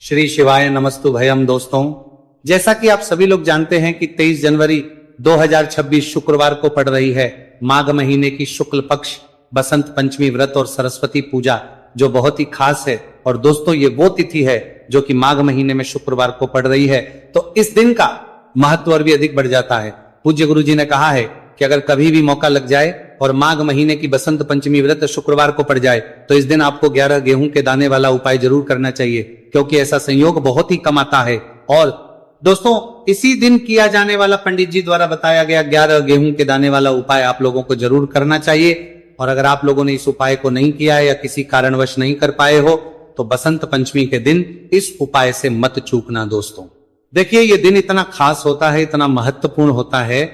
श्री शिवाय नमस्तु भयम। दोस्तों, जैसा कि आप सभी लोग जानते हैं कि 23 जनवरी 2026 शुक्रवार को पड़ रही है माघ महीने की शुक्ल पक्ष बसंत पंचमी व्रत और सरस्वती पूजा, जो बहुत ही खास है। और दोस्तों, ये वो तिथि है जो कि माघ महीने में शुक्रवार को पड़ रही है, तो इस दिन का महत्व और भी अधिक बढ़ जाता है। पूज्य गुरु जी ने कहा है कि अगर कभी भी मौका लग जाए और माघ महीने की बसंत पंचमी व्रत शुक्रवार को पड़ जाए तो इस दिन आपको 11 गेहूं के दाने वाला उपाय जरूर करना चाहिए, क्योंकि ऐसा संयोग बहुत ही कम आता है। और दोस्तों, इसी दिन किया जाने वाला पंडित जी द्वारा बताया गया 11 गेहूं के दाने वाला उपाय आप लोगों को जरूर करना चाहिए। और अगर आप लोगों ने इस उपाय को नहीं किया है या किसी कारणवश नहीं कर पाए हो तो बसंत पंचमी के दिन इस उपाय से मत चूकना। दोस्तों देखिए, ये दिन इतना खास होता है, इतना महत्वपूर्ण होता है।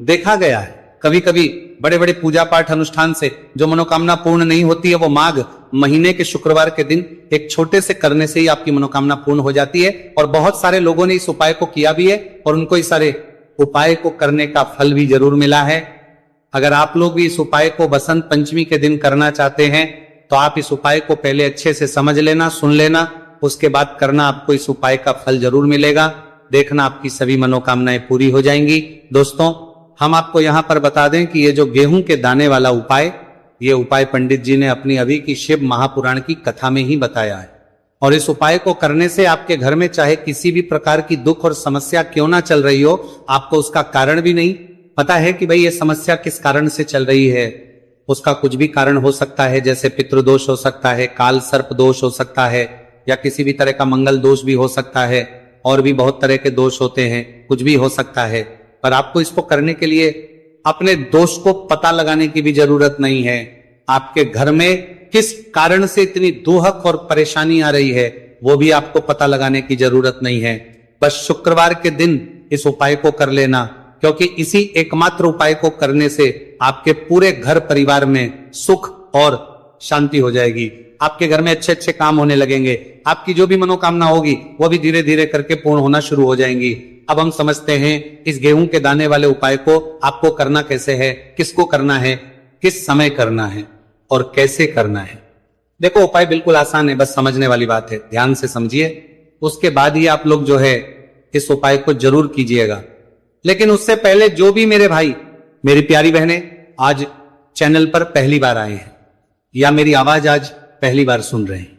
देखा गया है कभी कभी बड़े बड़े पूजा पाठ अनुष्ठान से जो मनोकामना पूर्ण नहीं होती है, वो माघ महीने के शुक्रवार के दिन एक छोटे से करने से ही आपकी मनोकामना पूर्ण हो जाती है। और बहुत सारे लोगों ने इस उपाय को किया भी है और उनको इस सारे उपाय को करने का फल भी जरूर मिला है। अगर आप लोग भी इस उपाय को बसंत पंचमी के दिन करना चाहते हैं तो आप इस उपाय को पहले अच्छे से समझ लेना, सुन लेना, उसके बाद करना। आपको इस उपाय का फल जरूर मिलेगा। देखना, आपकी सभी मनोकामनाएं पूरी हो जाएंगी। दोस्तों, हम आपको यहां पर बता दें कि ये जो गेहूं के दाने वाला उपाय, ये उपाय पंडित जी ने अपनी अभी की शिव महापुराण की कथा में ही बताया है। और इस उपाय को करने से आपके घर में चाहे किसी भी प्रकार की दुख और समस्या क्यों ना चल रही हो, आपको उसका कारण भी नहीं पता है कि भाई ये समस्या किस कारण से चल रही है। उसका कुछ भी कारण हो सकता है, जैसे पितृदोष हो सकता है, काल सर्प दोष हो सकता है, या किसी भी तरह का मंगल दोष भी हो सकता है, और भी बहुत तरह के दोष होते हैं, कुछ भी हो सकता है। पर आपको इसको करने के लिए अपने दोष को पता लगाने की भी जरूरत नहीं है। आपके घर में किस कारण से इतनी दुहक और परेशानी आ रही है, वो भी आपको पता लगाने की जरूरत नहीं है। बस शुक्रवार के दिन इस उपाय को कर लेना, क्योंकि इसी एकमात्र उपाय को करने से आपके पूरे घर परिवार में सुख और शांति हो जाएगी। आपके घर में अच्छे अच्छे काम होने लगेंगे। आपकी जो भी मनोकामना होगी वो भी धीरे धीरे करके पूर्ण होना शुरू हो जाएंगी। अब हम समझते हैं इस गेहूं के दाने वाले उपाय को आपको करना कैसे है, किसको करना है, किस समय करना है और कैसे करना है। देखो, उपाय बिल्कुल आसान है, बस समझने वाली बात है। ध्यान से समझिए, उसके बाद ही आप लोग जो है इस उपाय को जरूर कीजिएगा। लेकिन उससे पहले जो भी मेरे भाई, मेरी प्यारी बहनें आज चैनल पर पहली बार आए हैं या मेरी आवाज आज पहली बार सुन रहे हैं,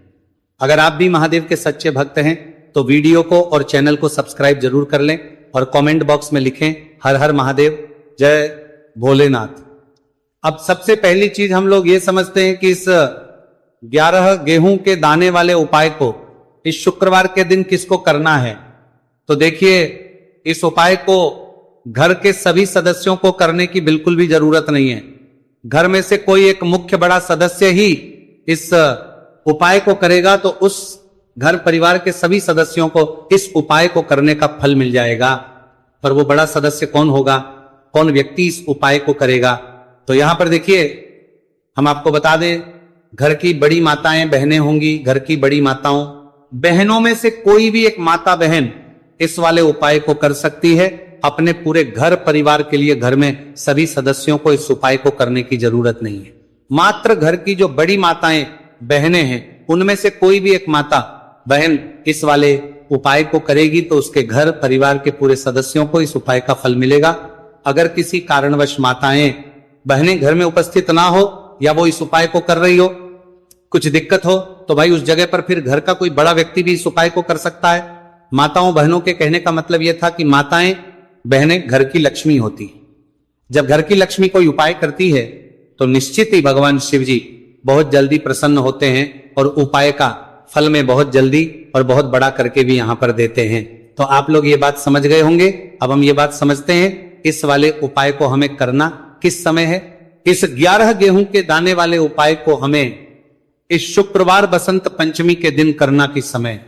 अगर आप भी महादेव के सच्चे भक्त हैं तो वीडियो को और चैनल को सब्सक्राइब जरूर कर लें और कमेंट बॉक्स में लिखें हर हर महादेव, जय भोलेनाथ। अब सबसे पहली चीज हम लोग ये समझते हैं कि इस 11 गेहूं के दाने वाले उपाय को इस शुक्रवार के दिन किसको करना है। तो देखिए, इस उपाय को घर के सभी सदस्यों को करने की बिल्कुल भी जरूरत नहीं है। घर में से कोई एक मुख्य बड़ा सदस्य ही इस उपाय को करेगा तो उस घर परिवार के सभी सदस्यों को इस उपाय को करने का फल मिल जाएगा। पर वो बड़ा सदस्य कौन होगा, कौन व्यक्ति इस उपाय को करेगा, तो यहां पर देखिए हम आपको बता दें, घर की बड़ी माताएं बहनें होंगी। घर की बड़ी माताओं बहनों में से कोई भी एक माता बहन इस वाले उपाय को कर सकती है। अपने पूरे घर परिवार के लिए घर में सभी सदस्यों को इस उपाय को करने की जरूरत नहीं है। मात्र घर की जो बड़ी माताएं बहनें हैं उनमें से कोई भी एक माता बहन इस वाले उपाय को करेगी तो उसके घर परिवार के पूरे सदस्यों को इस उपाय का फल मिलेगा। अगर किसी कारणवश माताएं बहनें घर में उपस्थित ना हो या वो इस उपाय को कर रही हो, कुछ दिक्कत हो, तो भाई उस जगह पर फिर घर का कोई बड़ा व्यक्ति भी इस उपाय को कर सकता है। माताओं बहनों के कहने का मतलब यह था कि माताएं बहनें घर की लक्ष्मी होती है। जब घर की लक्ष्मी कोई उपाय करती है तो निश्चित ही भगवान शिव जी बहुत जल्दी प्रसन्न होते हैं और उपाय का फल में बहुत जल्दी और बहुत बड़ा करके भी यहां पर देते हैं। तो आप लोग ये बात समझ गए होंगे। अब हम ये बात समझते हैं इस वाले उपाय को हमें करना किस समय है। इस 11 गेहूं के दाने वाले उपाय को हमें इस शुक्रवार बसंत पंचमी के दिन करना किस समय।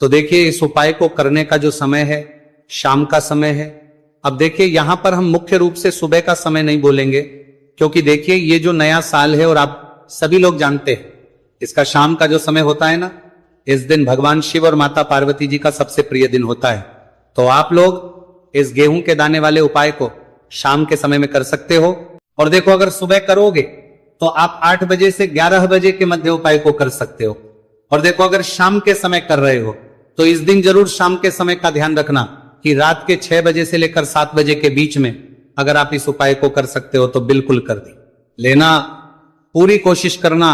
तो देखिए, इस उपाय को करने का जो समय है शाम का समय है। अब देखिए, यहां पर हम मुख्य रूप से सुबह का समय नहीं बोलेंगे, क्योंकि देखिए ये जो नया साल है और आप सभी लोग जानते हैं इसका शाम का जो समय होता है ना, इस दिन भगवान शिव और माता पार्वती जी का सबसे प्रिय दिन होता है। तो आप लोग इस गेहूं के दाने वाले उपाय को शाम के समय में कर सकते हो। और देखो, अगर सुबह करोगे तो आप 8 बजे से 11 बजे के मध्य उपाय को कर सकते हो। और देखो, अगर शाम के समय कर रहे हो तो इस दिन जरूर शाम के समय का ध्यान रखना कि रात के 6 बजे से लेकर 7 बजे के बीच में अगर आप इस उपाय को कर सकते हो तो बिल्कुल कर दी लेना, पूरी कोशिश करना,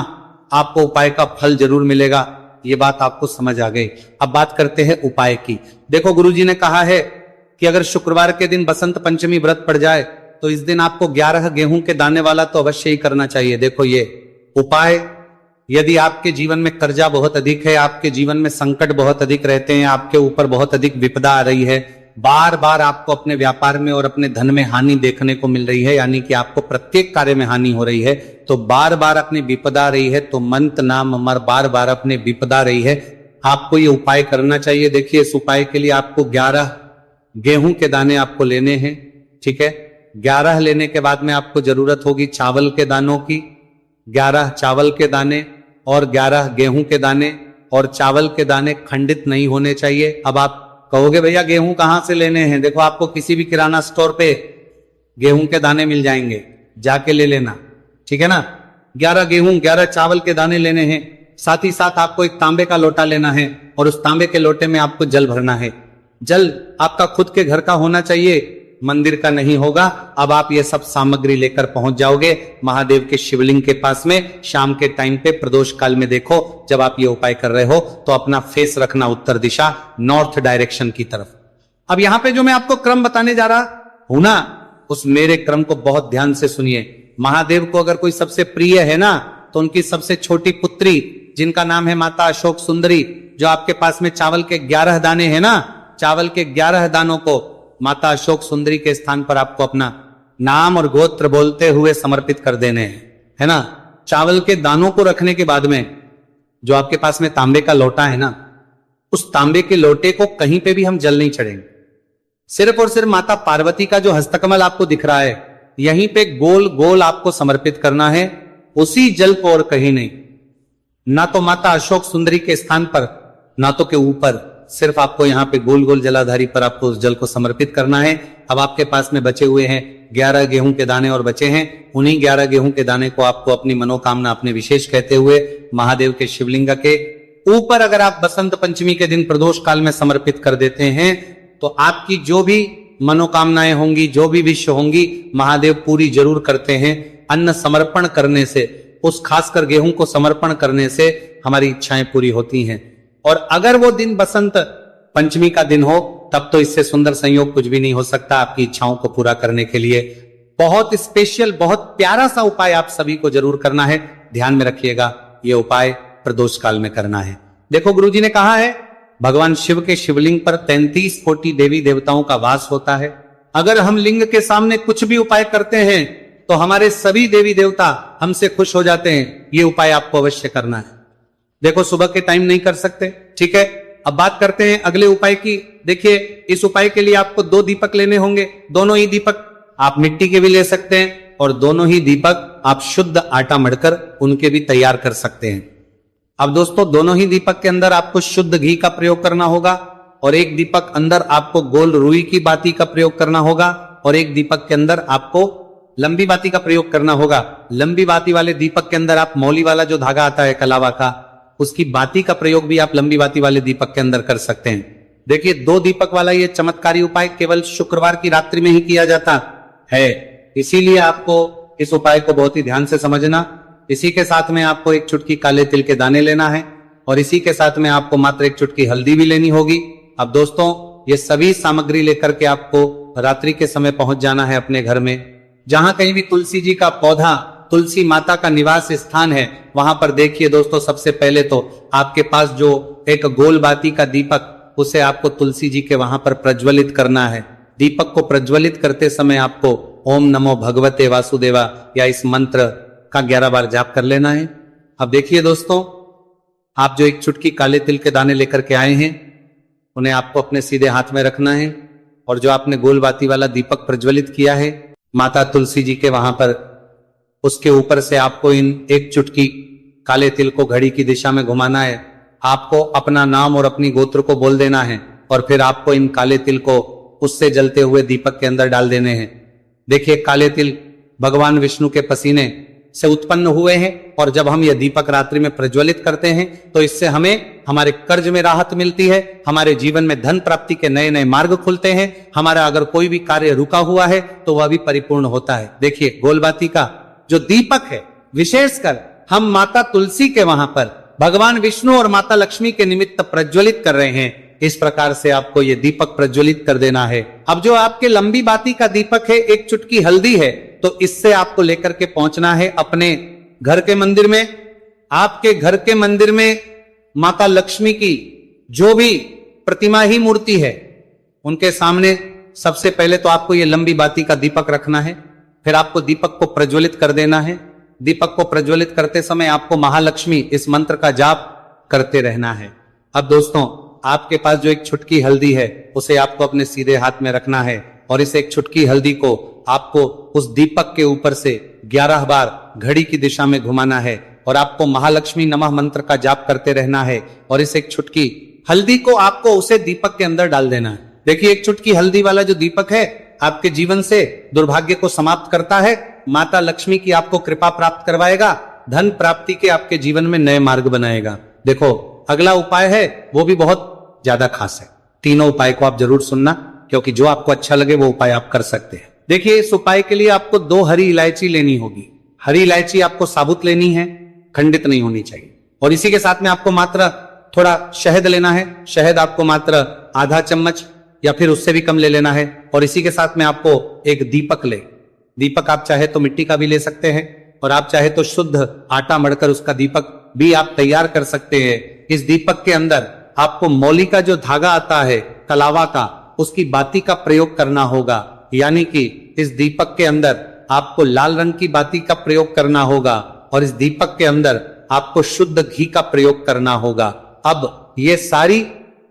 आपको उपाय का फल जरूर मिलेगा। ये बात आपको समझ आ गई। अब बात करते हैं उपाय की। देखो गुरुजी ने कहा है कि अगर शुक्रवार के दिन बसंत पंचमी व्रत पड़ जाए तो इस दिन आपको 11 गेहूं के दाने वाला तो अवश्य ही करना चाहिए। देखो ये उपाय, यदि आपके जीवन में कर्जा बहुत अधिक है, आपके जीवन में संकट बहुत अधिक रहते हैं, आपके ऊपर बहुत अधिक विपदा आ रही है, बार बार आपको अपने व्यापार में और अपने धन में हानि देखने को मिल रही है, यानी कि आपको प्रत्येक कार्य में हानि हो रही है, तो बार बार अपनी विपदा आ रही है, तो मंत नाम अमर, बार बार अपनी विपदा आ रही है, आपको ये उपाय करना चाहिए। देखिए इस उपाय के लिए आपको 11 गेहूं के दाने आपको लेने हैं, ठीक है। 11 लेने के बाद में आपको जरूरत होगी चावल के दानों की, 11 चावल के दाने और 11 गेहूं के दाने, और चावल के दाने खंडित नहीं होने चाहिए। अब आप कहोगे भैया गेहूं कहां से लेने हैं? देखो आपको किसी भी किराना स्टोर पे गेहूं के दाने मिल जाएंगे, जाके ले लेना, ठीक है ना। 11 गेहूं 11 चावल के दाने लेने हैं। साथ ही साथ आपको एक तांबे का लोटा लेना है और उस तांबे के लोटे में आपको जल भरना है। जल आपका खुद के घर का होना चाहिए, मंदिर का नहीं होगा। अब आप ये सब सामग्री लेकर पहुंच जाओगे महादेव के शिवलिंग के पास में। शाम के टाइम पे प्रदोष काल में देखो, जब आप ये उपाय कर रहे हो तो अपना फेस रखना उत्तर दिशा, नॉर्थ डायरेक्शन की तरफ। अब यहां पे जो मैं आपको क्रम बताने जा रहा हूं ना, उस मेरे क्रम को बहुत ध्यान से सुनिए। महादेव को अगर कोई सबसे प्रिय है ना, तो उनकी सबसे छोटी पुत्री जिनका नाम है माता अशोक सुंदरी, जो आपके पास में चावल के 11 दाने हैं ना, चावल के 11 दानों को माता अशोक सुंदरी के स्थान पर आपको अपना नाम और गोत्र बोलते हुए समर्पित कर देने हैं, है ना। चावल के दानों को रखने के बाद में जो आपके पास में तांबे का लोटा है ना, उस तांबे के लोटे को कहीं पे भी हम जल नहीं चढ़ेंगे, सिर्फ और सिर्फ माता पार्वती का जो हस्तकमल आपको दिख रहा है यहीं पे गोल गोल आपको समर्पित करना है, उसी जल को, और कहीं नहीं। ना तो माता अशोक सुंदरी के स्थान पर, ना तो के ऊपर, सिर्फ आपको यहाँ पे गोल गोल जलाधारी पर आपको उस जल को समर्पित करना है। अब आपके पास में बचे हुए हैं 11 गेहूं के दाने और बचे हैं, उन्हीं 11 गेहूं के दाने को आपको अपनी मनोकामना, अपने विशेष कहते हुए महादेव के शिवलिंग के ऊपर अगर आप बसंत पंचमी के दिन प्रदोष काल में समर्पित कर देते हैं तो आपकी जो भी मनोकामनाएं होंगी, जो भी विश होंगी, महादेव पूरी जरूर करते हैं। अन्न समर्पण करने से, उस खासकर गेहूं को समर्पण करने से हमारी इच्छाएं पूरी होती हैं। और अगर वो दिन बसंत पंचमी का दिन हो तब तो इससे सुंदर संयोग कुछ भी नहीं हो सकता आपकी इच्छाओं को पूरा करने के लिए। बहुत स्पेशल, बहुत प्यारा सा उपाय आप सभी को जरूर करना है। ध्यान में रखिएगा, ये उपाय प्रदोष काल में करना है। देखो गुरुजी ने कहा है भगवान शिव के शिवलिंग पर 33 कोटि देवी देवताओं का वास होता है। अगर हम लिंग के सामने कुछ भी उपाय करते हैं तो हमारे सभी देवी देवता हमसे खुश हो जाते हैं। ये उपाय आपको अवश्य करना है। देखो सुबह के टाइम नहीं कर सकते, ठीक है। अब बात करते हैं अगले उपाय की। देखिए इस उपाय के लिए आपको 2 दीपक लेने होंगे। दोनों ही दीपक आप मिट्टी के भी ले सकते हैं और दोनों ही दीपक आप शुद्ध आटा मढ़कर उनके भी तैयार कर सकते हैं। अब दोस्तों दोनों ही दीपक के अंदर आपको शुद्ध घी का प्रयोग करना होगा और एक दीपक अंदर आपको गोल रुई की बाती का प्रयोग करना होगा और एक दीपक के अंदर आपको लंबी बाती का प्रयोग करना होगा। लंबी बाती वाले दीपक के अंदर आप मौली वाला जो धागा आता है कलावा का, उसकी बाती का प्रयोग भी आप लंबी बाती वाले दीपक के अंदर कर सकते हैं। देखिए 2 दीपक वाला ये चमत्कारी उपाय केवल शुक्रवार की रात्रि में ही किया जाता है, इसीलिए आपको इस उपाय को बहुत ही ध्यान से समझना। इसी के साथ में आपको एक चुटकी काले तिल के दाने लेना है और इसी के साथ में आपको मात्र एक चुटकी हल्दी भी लेनी होगी। अब दोस्तों ये सभी सामग्री लेकर के आपको रात्रि के समय पहुंच जाना है अपने घर में। जहां कहीं भी तुलसी जी का पौधा, तुलसी माता का निवास स्थान है, वहां पर देखिए दोस्तों सबसे पहले तो आपके पास जो एक गोल बाती का दीपक, उसे आपको तुलसी जी के वहां पर प्रज्वलित करना है। दीपक को प्रज्वलित करते समय आपको ओम नमो भगवते वासुदेवा या इस मंत्र का 11 बार जाप कर लेना है। अब देखिए दोस्तों, आप जो एक चुटकी काले तिल के दाने लेकर के आए हैं उन्हें आपको अपने सीधे हाथ में रखना है और जो आपने गोल बाती वाला दीपक प्रज्वलित किया है माता तुलसी जी के वहां पर, उसके ऊपर से आपको इन एक चुटकी काले तिल को घड़ी की दिशा में घुमाना है। आपको अपना नाम और अपनी गोत्र को बोल देना है और फिर आपको इन काले तिल को उससे जलते हुए दीपक के अंदर डाल देने हैं। देखिए काले तिल भगवान विष्णु के पसीने से उत्पन्न हुए हैं, और जब हम यह दीपक रात्रि में प्रज्वलित करते हैं तो इससे हमें हमारे कर्ज में राहत मिलती है, हमारे जीवन में धन प्राप्ति के नए नए मार्ग खुलते हैं, हमारा अगर कोई भी कार्य रुका हुआ है तो वह भी परिपूर्ण होता है। देखिए, गोलबाती का जो दीपक है, विशेषकर हम माता तुलसी के वहां पर भगवान विष्णु और माता लक्ष्मी के निमित्त प्रज्वलित कर रहे हैं। इस प्रकार से आपको ये दीपक प्रज्वलित कर देना है। अब जो आपके लंबी बाती का दीपक है, एक चुटकी हल्दी है, तो इससे आपको लेकर के पहुंचना है अपने घर के मंदिर में। आपके घर के मंदिर में माता लक्ष्मी की जो भी प्रतिमा ही मूर्ति है, उनके सामने सबसे पहले तो आपको ये लंबी बाती का दीपक रखना है। फिर आपको दीपक को प्रज्वलित कर देना है। दीपक को प्रज्वलित करते समय आपको महालक्ष्मी इस मंत्र का जाप करते रहना है। अब दोस्तों, आपके पास जो एक छुटकी हल्दी है, उसे आपको अपने सीधे हाथ में रखना है, और इस एक छुटकी हल्दी को आपको उस दीपक के ऊपर से 11 बार घड़ी की दिशा में घुमाना है, और आपको महालक्ष्मी नमः मंत्र का जाप करते रहना है, और इस एक छुटकी हल्दी को आपको उसे दीपक के अंदर डाल देना है। देखिए, एक चुटकी हल्दी वाला जो दीपक है आपके जीवन से दुर्भाग्य को समाप्त करता है, माता लक्ष्मी की आपको कृपा प्राप्त करवाएगा, धन प्राप्ति के आपके जीवन में नए मार्ग बनाएगा। देखो, अगला उपाय है वो भी बहुत ज्यादा खास है। तीनों उपाय को आप जरूर सुनना, क्योंकि जो आपको अच्छा लगे वो उपाय आप कर सकते हैं। देखिए, इस उपाय के लिए आपको 2 हरी इलायची लेनी होगी। हरी इलायची आपको साबुत लेनी है, खंडित नहीं होनी चाहिए। और इसी के साथ में आपको मात्र थोड़ा शहद लेना है। शहद आपको मात्र आधा चम्मच या फिर उससे भी कम ले लेना है। और इसी के साथ में आपको एक दीपक ले। दीपक आप चाहे तो मिट्टी का भी ले सकते हैं, और आप चाहे तो शुद्ध आटा मढ़कर उसका दीपक भी आप तैयार कर सकते हैं। इस दीपक के अंदर आपको मौली का जो धागा आता है कलावा का, उसकी बाती का प्रयोग करना होगा। यानी कि इस दीपक के अंदर आपको लाल रंग की बाती का प्रयोग करना होगा, और इस दीपक के अंदर आपको शुद्ध घी का प्रयोग करना होगा। अब ये सारी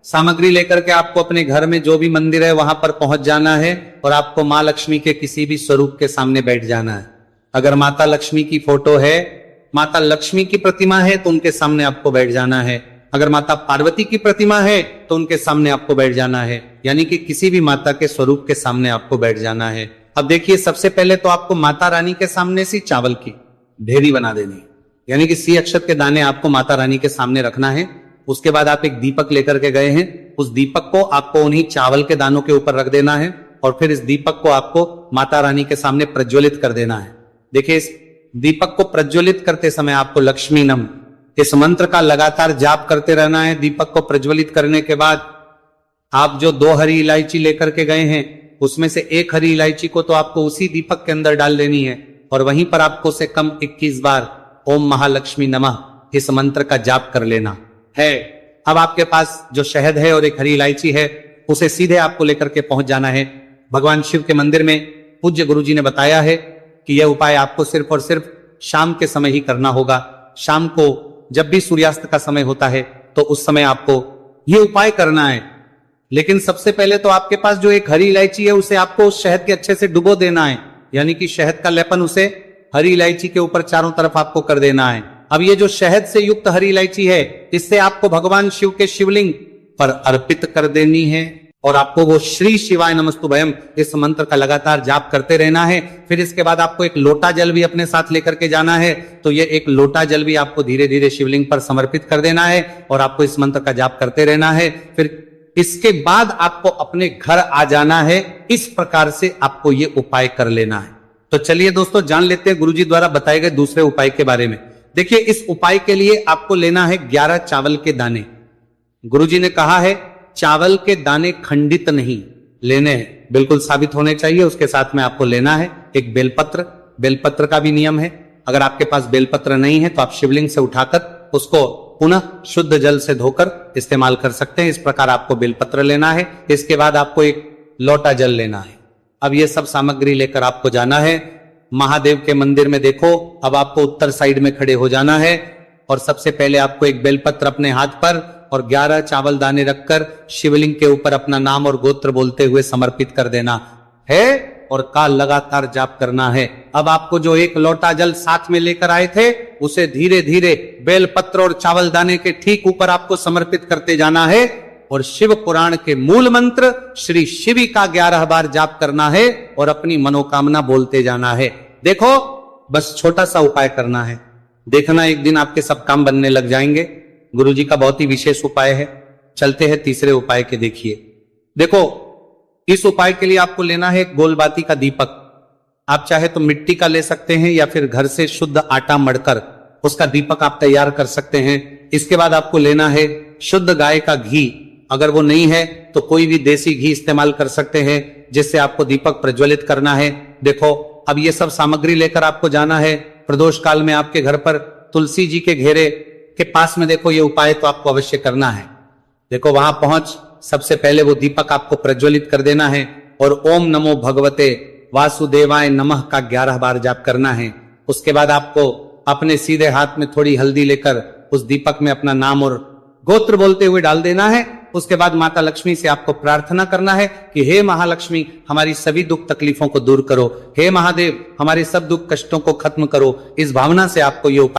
सामग्री लेकर के आपको अपने घर में जो भी मंदिर है वहां पर पहुंच जाना है, और आपको मां लक्ष्मी के किसी भी स्वरूप के सामने बैठ जाना है। अगर माता लक्ष्मी की फोटो है, माता लक्ष्मी की प्रतिमा है, तो उनके सामने आपको बैठ जाना है। अगर माता पार्वती की प्रतिमा है तो उनके सामने आपको बैठ जाना है। यानी कि किसी भी माता के स्वरूप के सामने आपको बैठ जाना है। अब देखिए, सबसे पहले तो आपको माता रानी के सामने से चावल की ढेरी बना देनी है, यानी कि सी अक्षत के दाने आपको माता रानी के सामने रखना है। उसके बाद आप एक दीपक लेकर के गए हैं, उस दीपक को आपको उन्हीं चावल के दानों के ऊपर रख देना है, और फिर इस दीपक को आपको माता रानी के सामने प्रज्वलित कर देना है। देखिए, इस दीपक को प्रज्वलित करते समय आपको लक्ष्मी नम इस मंत्र का लगातार जाप करते रहना है। दीपक को प्रज्वलित करने के बाद आप जो 2 हरी इलायची लेकर के गए हैं, उसमें से 1 हरी इलायची को तो आपको उसी दीपक के अंदर डाल देनी है, और वहीं पर आपको से कम 21 बार ओम महालक्ष्मी नमः इस मंत्र का जाप कर लेना है। अब आपके पास जो शहद है और 1 हरी इलायची है, उसे सीधे आपको लेकर के पहुंच जाना है भगवान शिव के मंदिर में। पूज्य गुरुजी ने बताया है कि यह उपाय आपको सिर्फ और सिर्फ शाम के समय ही करना होगा। शाम को जब भी सूर्यास्त का समय होता है तो उस समय आपको यह उपाय करना है। लेकिन सबसे पहले तो आपके पास जो 1 हरी इलायची है, उसे आपको उस शहद के अच्छे से डुबो देना है, यानी कि शहद का लेपन उसे हरी इलायची के ऊपर चारों तरफ आपको कर देना है। अब ये जो शहद से युक्त हरी इलायची है, इससे आपको भगवान शिव के शिवलिंग पर अर्पित कर देनी है, और आपको वो श्री शिवाय नमस्तुभयम इस मंत्र का लगातार जाप करते रहना है। फिर इसके बाद आपको एक लोटा जल भी अपने साथ लेकर के जाना है, तो ये एक लोटा जल भी आपको धीरे धीरे शिवलिंग पर समर्पित कर देना है, और आपको इस मंत्र का जाप करते रहना है। फिर इसके बाद आपको अपने घर आ जाना है। इस प्रकार से आपको ये उपाय कर लेना है। तो चलिए दोस्तों, जान लेते हैं गुरुजी द्वारा बताए गए दूसरे उपाय के बारे में। देखिए, इस उपाय के लिए आपको लेना है 11 चावल के दाने। गुरुजी ने कहा है चावल के दाने खंडित नहीं लेने हैं, बिल्कुल साबित होने चाहिए। उसके साथ में आपको लेना है एक बेलपत्र। बेलपत्र का भी नियम है, अगर आपके पास बेलपत्र नहीं है तो आप शिवलिंग से उठाकर उसको पुनः शुद्ध जल से धोकर इस्तेमाल कर सकते हैं। इस प्रकार आपको बेलपत्र लेना है। इसके बाद आपको एक लोटा जल लेना है। अब ये सब सामग्री लेकर आपको जाना है महादेव के मंदिर में। देखो, अब आपको उत्तर साइड में खड़े हो जाना है, और सबसे पहले आपको एक बेलपत्र अपने हाथ पर और 11 चावल दाने रखकर शिवलिंग के ऊपर अपना नाम और गोत्र बोलते हुए समर्पित कर देना है, और काल लगातार जाप करना है। अब आपको जो 1 लोटा जल साथ में लेकर आए थे, उसे धीरे धीरे बेलपत्र और चावल दाने के ठीक ऊपर आपको समर्पित करते जाना है, और शिव पुराण के मूल मंत्र श्री शिवी का 11 बार जाप करना है, और अपनी मनोकामना बोलते जाना है। देखो, बस छोटा सा उपाय करना है, देखना एक दिन आपके सब काम बनने लग जाएंगे। गुरुजी का बहुत ही विशेष उपाय है। चलते हैं तीसरे उपाय के। देखिए, देखो, इस उपाय के लिए आपको लेना है एक गोलबाती का दीपक। आप चाहे तो मिट्टी का ले सकते हैं या फिर घर से शुद्ध आटा मढ़कर उसका दीपक आप तैयार कर सकते हैं। इसके बाद आपको लेना है शुद्ध गाय का घी। अगर वो नहीं है तो कोई भी देसी घी इस्तेमाल कर सकते हैं, जिससे आपको दीपक प्रज्वलित करना है। देखो, अब ये सब सामग्री लेकर आपको जाना है प्रदोष काल में आपके घर पर तुलसी जी के घेरे के पास में। देखो, ये उपाय तो आपको अवश्य करना है। देखो, वहां पहुंच सबसे पहले वो दीपक आपको प्रज्वलित कर देना है और ओम नमो भगवते वासुदेवाय नमः का 11 बार जाप करना है। उसके बाद आपको अपने सीधे हाथ में थोड़ी हल्दी लेकर उस दीपक में अपना नाम और गोत्र बोलते हुए डाल देना है। उसके बाद माता लक्ष्मी से आपको प्रार्थना करना है कि हे महालक्ष्मी, हमारी सभी दुख तकलीफों को दूर करो। हे महादेव, हमारे सब दुख कष्टों को खत्म करो। इस भावना से आपको ये उपाय